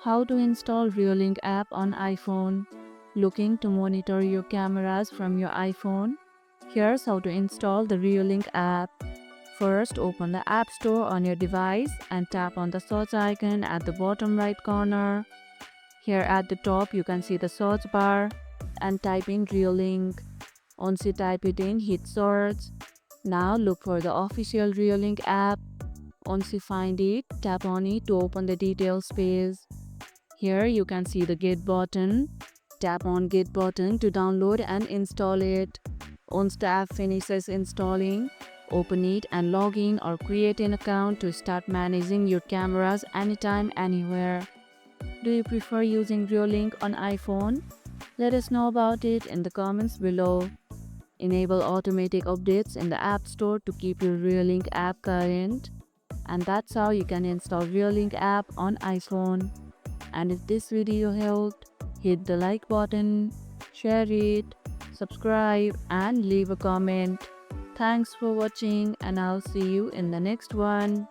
How to install Reolink app on iPhone. Looking to monitor your cameras from your iPhone? Here's how to install the Reolink app. First, open the App Store on your device and tap on the search icon at the bottom right corner. Here at the top, you can see the search bar and type in Reolink. Once you type it in, hit search. Now look for the official Reolink app. Once you find it, tap on it to open the details page. Here you can see the Get button. Tap on Get button to download and install it. Once the app finishes installing, open it and log in or create an account to start managing your cameras anytime, anywhere. Do you prefer using Reolink on iPhone? Let us know about it in the comments below. Enable automatic updates in the App Store to keep your Reolink app current. And that's how you can install Reolink app on iPhone. And if this video helped, hit the like button, share it, subscribe and leave a comment. Thanks for watching and I'll see you in the next one.